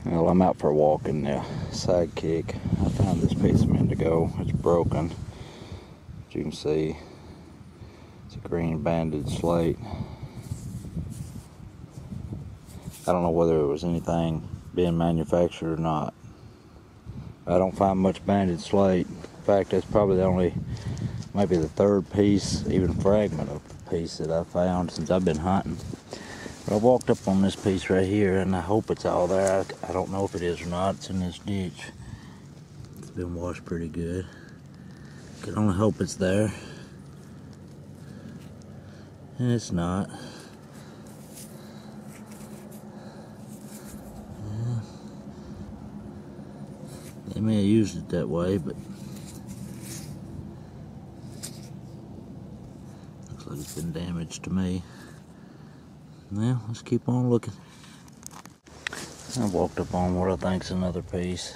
Well, I'm out for a walk in the Sidekick. I found this piece a minute ago. It's broken. As you can see, it's a green banded slate. I don't know whether it was anything being manufactured or not. I don't find much banded slate. In fact, that's probably the only, maybe the third piece, even fragment of the piece that I've found since I've been hunting. But I walked up on this piece right here, and I hope it's all there. I don't know if it is or not. It's in this ditch. It's been washed pretty good. Can only hope it's there. And it's not. Yeah. They may have used it that way, but looks like it's been damaged to me. Well, let's keep on looking. I walked up on what I think's another piece.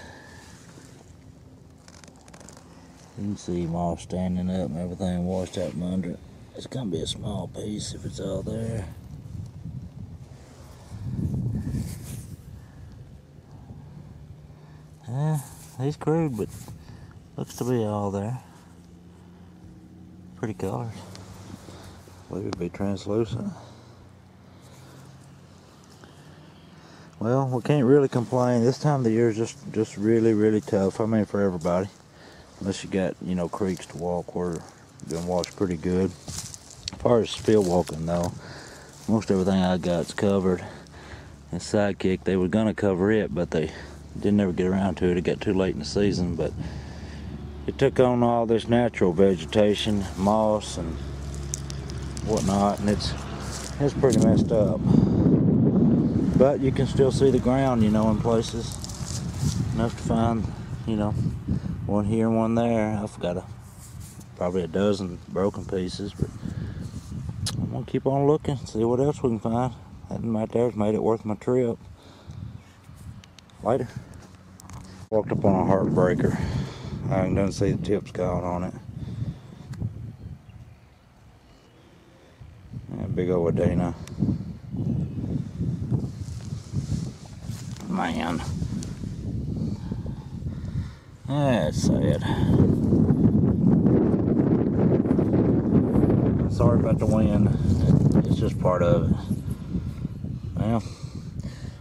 You can see moss standing up and everything washed out from under it. It's gonna be a small piece if it's all there. Yeah, he's crude, but looks to be all there. Pretty colors. I believe it'd be translucent. Well, we can't really complain. This time of the year is just really tough. I mean, for everybody. Unless you got, you know, creeks to walk where you've been washed pretty good. As far as field walking though, most everything I got's covered. And Sidekick, they were gonna cover it, but they didn't ever get around to it. It got too late in the season, but it took on all this natural vegetation, moss and whatnot, and it's pretty messed up. But you can still see the ground, you know, in places. Enough to find, you know, one here and one there. I've got probably a dozen broken pieces, but I'm gonna keep on looking, see what else we can find. That right there's made it worth my trip. Later. Walked up on a heartbreaker. I didn't see the tips gone on it. Yeah, big old Adena. Man. That's sad. Sorry about the wind. It's just part of it. Well,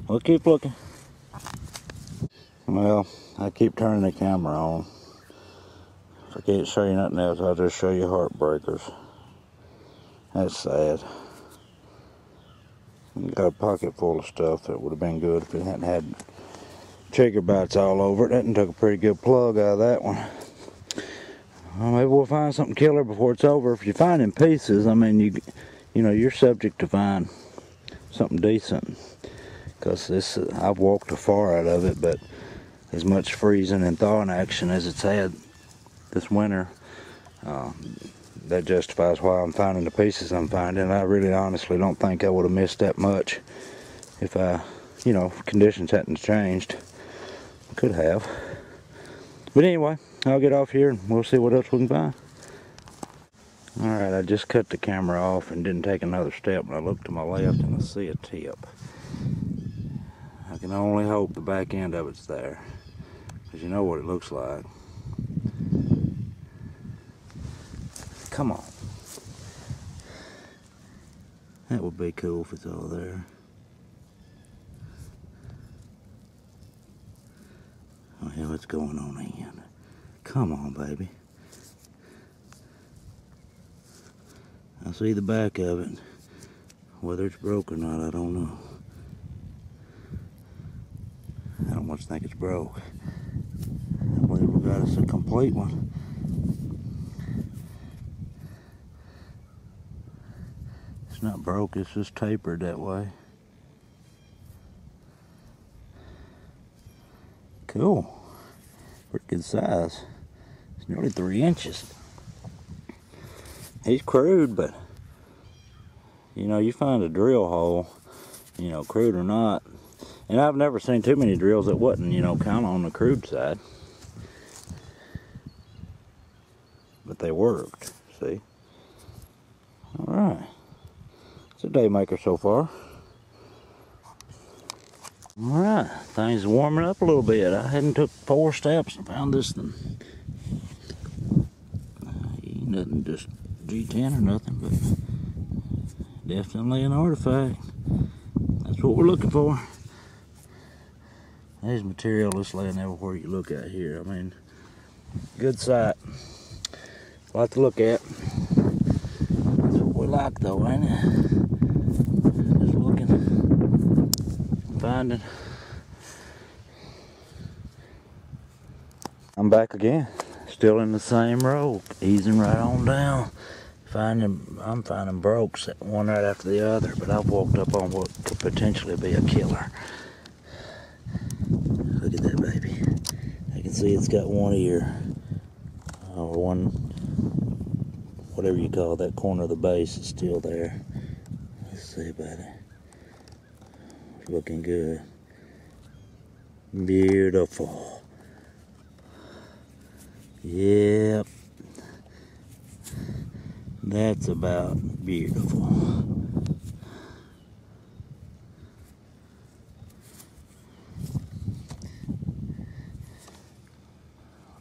we'll keep looking. Well, I keep turning the camera on. If I can't show you nothing else, I'll just show you heartbreakers. That's sad. Got a pocket full of stuff that would have been good if it hadn't had trigger bites all over it. That took a pretty good plug out of that one. Well, maybe we'll find something killer before it's over. If you find in pieces, I mean, you know, you're subject to find something decent. Because this, I've walked far out of it, but as much freezing and thawing action as it's had this winter, that justifies why I'm finding the pieces I'm finding. I really honestly don't think I would have missed that much if you know, conditions hadn't changed. Could have. But anyway, I'll get off here and we'll see what else we can find. Alright, I just cut the camera off and didn't take another step, and I looked to my left and I see a tip. I can only hope the back end of it's there, because you know what it looks like. Come on. That would be cool if it's all there. Oh hell, it's going on in. Come on, baby. I see the back of it. Whether it's broke or not, I don't know. I don't much think it's broke. I believe we got us a complete one. It's not broke, it's just tapered that way. Cool. Pretty good size. It's nearly 3 inches. He's crude, but you know, you find a drill hole, you know, crude or not. And I've never seen too many drills that wasn't, you know, kind of on the crude side. But they worked, see? Alright. It's a day maker so far. Alright, things are warming up a little bit. I hadn't took 4 steps and found this thing. Ain't nothing just G10 or nothing, but definitely an artifact. That's what we're looking for. There's material just laying everywhere you look at here. I mean, good sight. A lot to look at. That's what we like though, ain't it? Just looking, finding. I'm back again, still in the same road, easing right on down. I'm finding brokes, one right after the other, but I've walked up on what could potentially be a killer. Look at that baby. I can see it's got one ear, or one, whatever you call that corner of the base is still there. Let's see about it. It's looking good. Beautiful. Yep. That's about beautiful.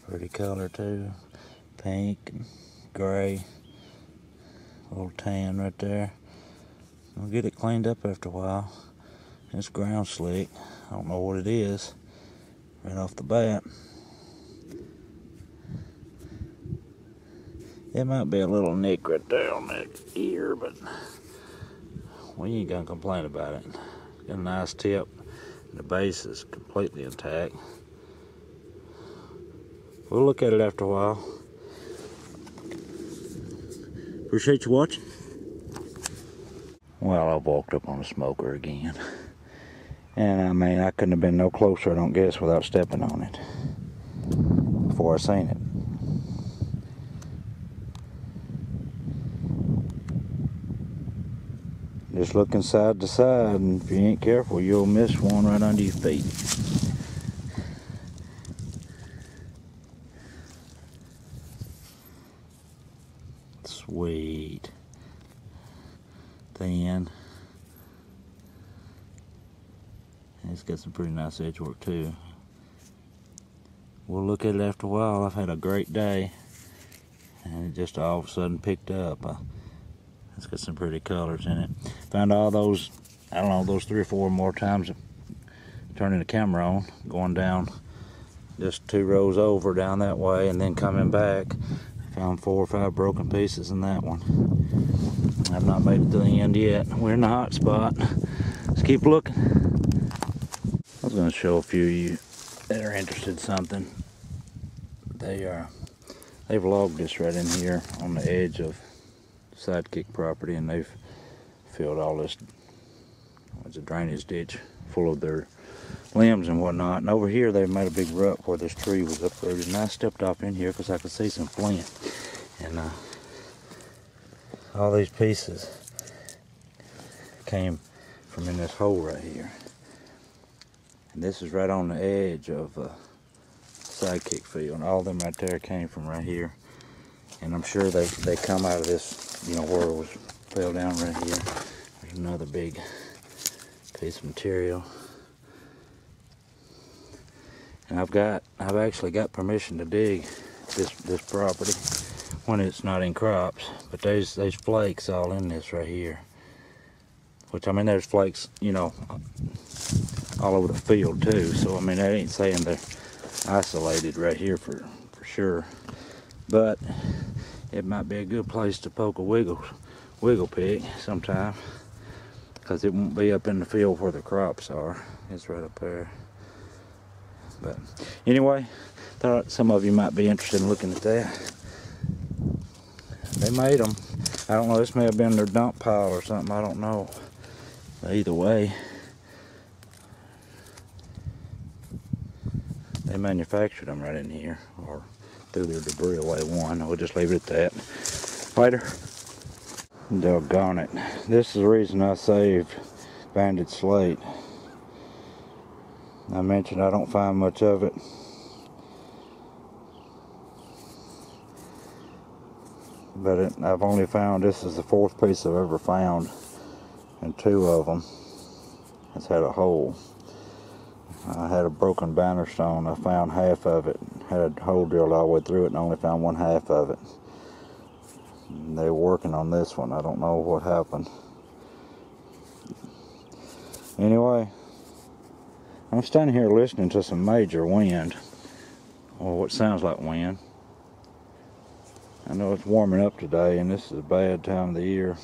Pretty color too. Pink and gray. A little tan right there. I'll get it cleaned up after a while. It's ground slick. I don't know what it is right off the bat. It might be a little nick right there on that ear, but we ain't gonna complain about it. It's got a nice tip. The base is completely intact. We'll look at it after a while. Appreciate you watching. Well, I've walked up on a smoker again. And I mean, I couldn't have been no closer, I don't guess, without stepping on it before I seen it. Just looking side to side, and if you ain't careful, you'll miss one right under your feet. Sweet. Thin. And it's got some pretty nice edge work too. We'll look at it after a while. I've had a great day, and it just all of a sudden picked up. It's got some pretty colors in it. Found all those, I don't know, those 3 or 4 more times turning the camera on, going down just 2 rows over down that way and then coming back. Found 4 or 5 broken pieces in that one. I've not made it to the end yet. We're in the hot spot. Let's keep looking. I was going to show a few of you that are interested in something. They've logged this right in here on the edge of Sidekick property, and they've filled all this, it's a drainage ditch full of their limbs and whatnot. And over here they've made a big rut where this tree was uprooted, and I stepped off in here because I could see some flint, and all these pieces came from in this hole right here. And this is right on the edge of Sidekick field, and all of them right there came from right here. And I'm sure they come out of this, you know, where it was fell down right here. There's another big piece of material. And I've actually got permission to dig this property when it's not in crops. But there's flakes all in this right here. Which, I mean, there's flakes, you know, all over the field too. So I mean, that ain't saying they're isolated right here for sure. But it might be a good place to poke a wiggle pick sometime, because it won't be up in the field where the crops are. It's right up there. But anyway, thought some of you might be interested in looking at that. They made them. I don't know, this may have been their dump pile or something, I don't know. But either way, they manufactured them right in here, or threw their debris away one. We'll just leave it at that. Later. Doggone it. This is the reason I saved banded slate. I mentioned I don't find much of it. But I've only found, this is the 4th piece I've ever found, and 2 of them has had a hole. I had a broken banner stone. I found half of it. Had a hole drilled all the way through it and only found one half of it. And they were working on this one. I don't know what happened. Anyway, I'm standing here listening to some major wind, or what sounds like wind. I know it's warming up today, and this is a bad time of the year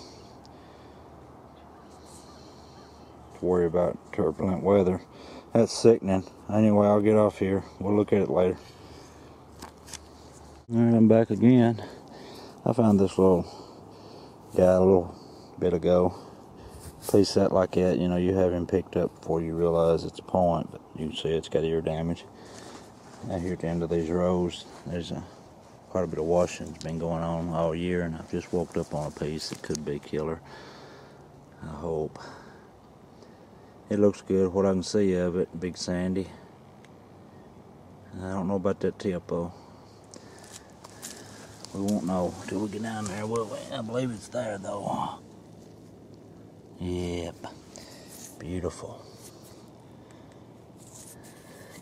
to worry about turbulent weather. That's sickening. Anyway, I'll get off here. We'll look at it later. Alright, I'm back again. I found this little guy a little bit ago. Piece that like that, you know, you have him picked up before you realize it's a point, but you can see it's got ear damage. Out here at the end of these rows, there's quite a bit of washing's been going on all year, and I've just walked up on a piece that could be killer. I hope. It looks good, what I can see of it, big sandy. I don't know about that tip though. We won't know till we get down there, will we? I believe it's there though. Yep, beautiful.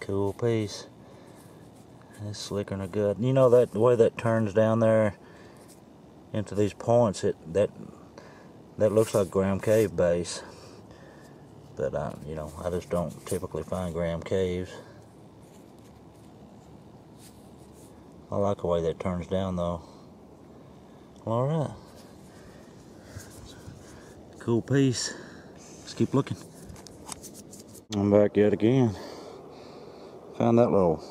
Cool piece. It's slicker than a good. You know that the way that turns down there into these points, that looks like Graham Cave base. But you know, I just don't typically find Graham Caves. I like the way that turns down though. All right. Cool piece. Let's keep looking. I'm back yet again. Found that little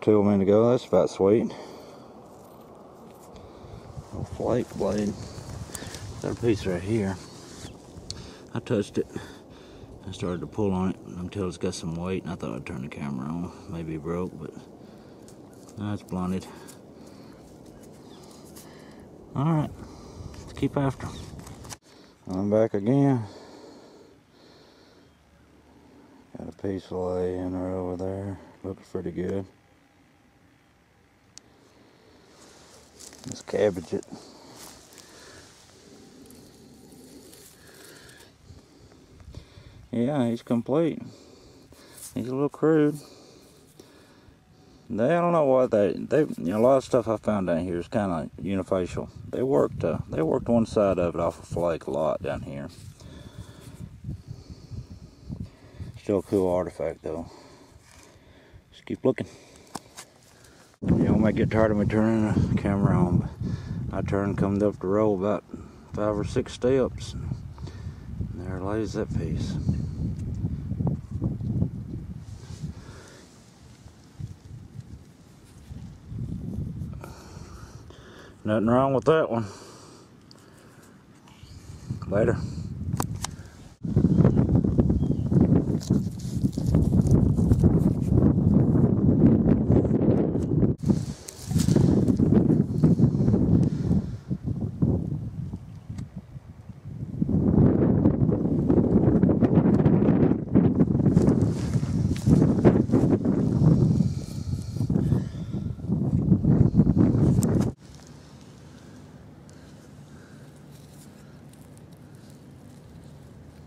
tool a minute ago. That's about sweet. Little flake blade. Got a piece right here. I touched it. I started to pull on it until it's got some weight, and I thought I'd turn the camera on. Maybe it broke, but now it's blunted. Alright, let's keep after them. I'm back again. Got a piece laying right over there. Looks pretty good. Let's cabbage it. Yeah, he's complete. He's a little crude. I don't know why they you know, a lot of stuff I found down here is kind of unifacial. They worked one side of it off a flake a lot down here. Still a cool artifact though. Just keep looking. You know, I might get tired of me turning the camera on, but I turned, come up the row about 5 or 6 steps, and there lays that piece. Nothing wrong with that one. Later.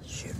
Shoot.